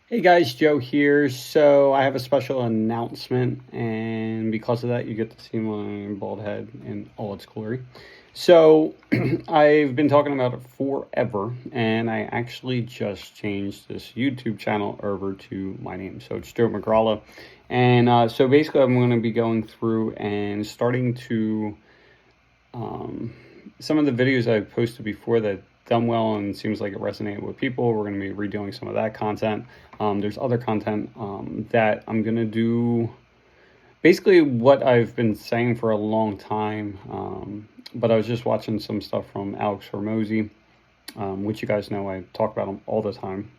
Hey guys, Joe here. So I have a special announcement, and because of that, you get to see my bald head in all its glory. So I've been talking about it forever, and I actually just changed this YouTube channel over to my name. So it's Joe McGrawla. And so basically, I'm going to be going through and starting to some of the videos I've posted before that done well and seems like it resonated with people. We're going to be redoing some of that content. There's other content that I'm going to do basically what I've been saying for a long time. But I was just watching some stuff from Alex Hormozy, which you guys know I talk about him all the time,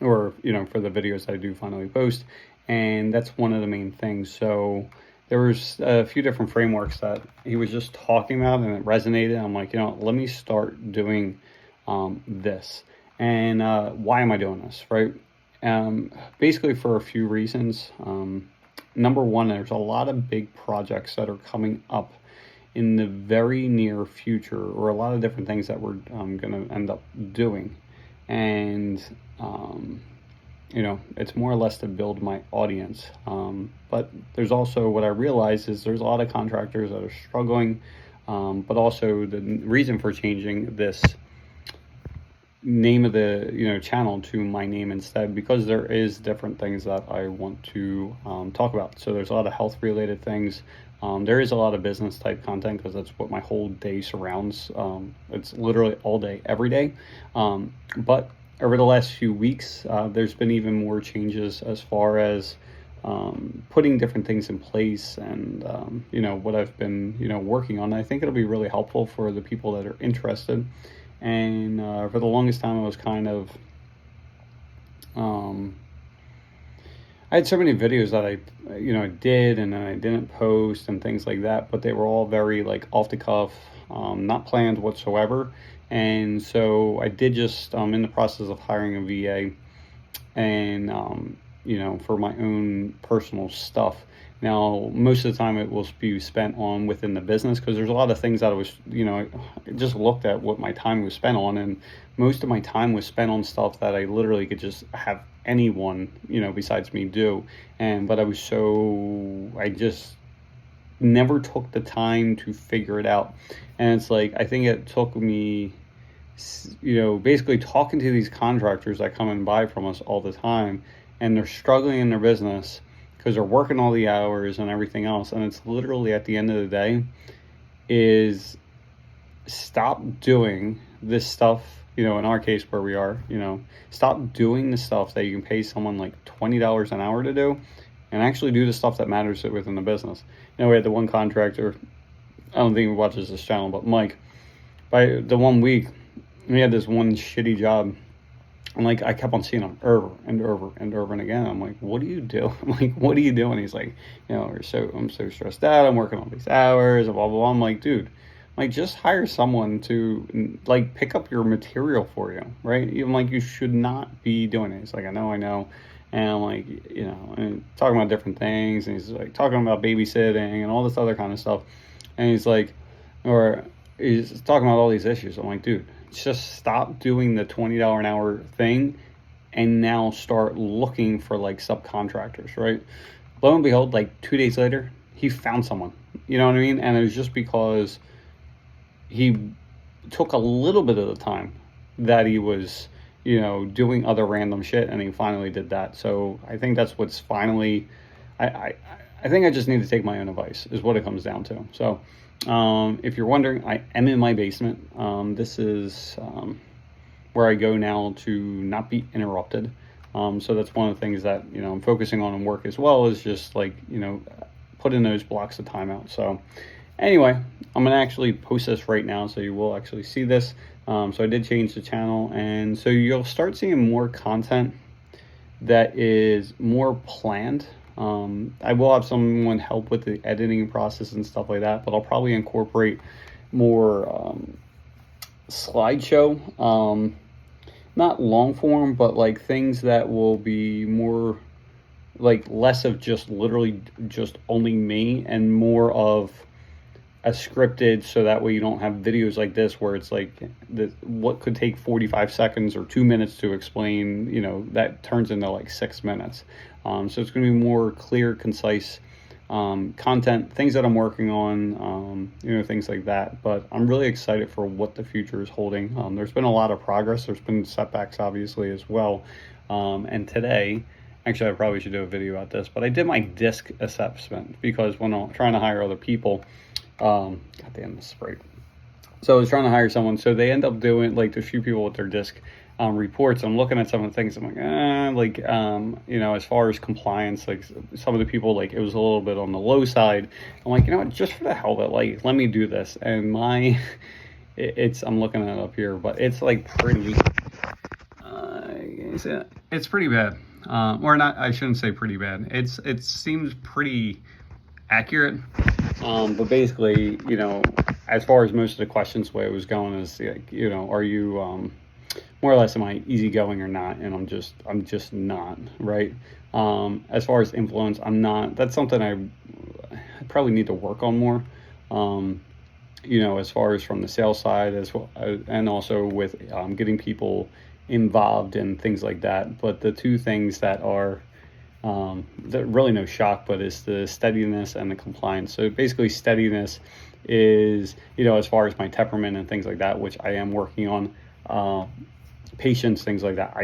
or, for the videos I do finally post. And that's one of the main things. So there was a few different frameworks that he was just talking about and it resonated. I'm like, let me start doing this. And why am I doing this, right? Basically for a few reasons. Number one, there's a lot of big projects that are coming up in the very near future, or a lot of different things that we're going to end up doing. And it's more or less to build my audience. But there's also what I realize is there's a lot of contractors that are struggling, but also the reason for changing this name of the channel to my name instead, because there is different things that I want to talk about. So there's a lot of health related things. There is a lot of business type content because that's what my whole day surrounds. It's literally all day, every day. But over the last few weeks, there's been even more changes as far as putting different things in place and, what I've been, working on. I think it'll be really helpful for the people that are interested. And for the longest time, I was kind of, I had so many videos that I did and then I didn't post and things like that, but they were all very like off the cuff, not planned whatsoever. And so I did just, in the process of hiring a VA and, for my own personal stuff. Now, most of the time it will be spent on within the business because there's a lot of things that I was, I just looked at what my time was spent on, and most of my time was spent on stuff that I literally could just have anyone, besides me do. But I just never took the time to figure it out. And it's like, I think it took me, basically talking to these contractors that come and buy from us all the time, and they're struggling in their business because they're working all the hours and everything else. And it's literally at the end of the day is stop doing this stuff, in our case where we are, stop doing the stuff that you can pay someone like $20 an hour to do and actually do the stuff that matters within the business. We had the one contractor, I don't think he watches this channel, but Mike, by the 1 week, we had this one shitty job. And like, I kept on seeing him over and over and over and again. I'm like, what do you do? I'm like, what are you doing? He's like, I'm so stressed out. I'm working all these hours, blah, blah, blah. I'm like, dude, like, just hire someone to like pick up your material for you, right? Even like, you should not be doing it. He's like, I know. And I'm like, and talking about different things. And he's like talking about babysitting and all this other kind of stuff. And he's like, or he's talking about all these issues. I'm like, dude, just stop doing the $20 an hour thing and now start looking for like subcontractors, right? Lo and behold, like 2 days later, he found someone, you know what I mean? And it was just because he took a little bit of the time that he was, doing other random shit, and he finally did that. So I think that's what's finally, I think I just need to take my own advice is what it comes down to. So if you're wondering, I am in my basement. This is where I go now to not be interrupted. So that's one of the things that, I'm focusing on in work as well, is just like, put in those blocks of time out. So anyway, I'm going to actually post this right now, so you will actually see this. So I did change the channel, and so you'll start seeing more content that is more planned. I will have someone help with the editing process and stuff like that, but I'll probably incorporate more slideshow, not long form, but like things that will be more like less of just literally just only me and more of as scripted, so that way you don't have videos like this where it's like what could take 45 seconds or 2 minutes to explain, you know, that turns into like 6 minutes. So it's going to be more clear, concise content, things that I'm working on, you know, things like that. But I'm really excited for what the future is holding. There's been a lot of progress. There's been setbacks, obviously, as well. And today, actually, I probably should do a video about this, but I did my disc assessment because when I'm trying to hire other people, God damn, this is great. So I was trying to hire someone, so they end up doing, like, there's a few people with their disc reports. I'm looking at some of the things, I'm like, you know, as far as compliance, like some of the people, like, it was a little bit on the low side. I'm like, you know what, just for the hell of it, like, let me do this. And my, I'm looking at it up here, but it's like pretty, it's pretty bad. Or not, I shouldn't say pretty bad. It seems pretty accurate. But basically, you know, as far as most of the questions, the way it was going is, like, you know, are you, more or less, am I easygoing or not? And I'm just not, right? As far as influence, I'm not. That's something I probably need to work on more. You know, as far as from the sales side as well, and also with getting people involved in things like that. But the two things that are really no shock, but it's the steadiness and the compliance. So basically, steadiness is, you know, as far as my temperament and things like that, which I am working on. Patience, things like that,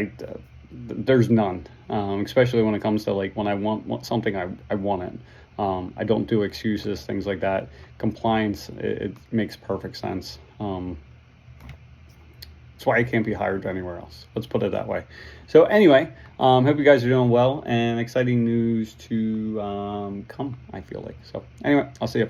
there's none, especially when it comes to, like, when I want something, I want it. I don't do excuses, things like that. Compliance, it makes perfect sense. That's why I can't be hired anywhere else. Let's put it that way. So anyway, hope you guys are doing well, and exciting news to come, I feel like. So anyway, I'll see you.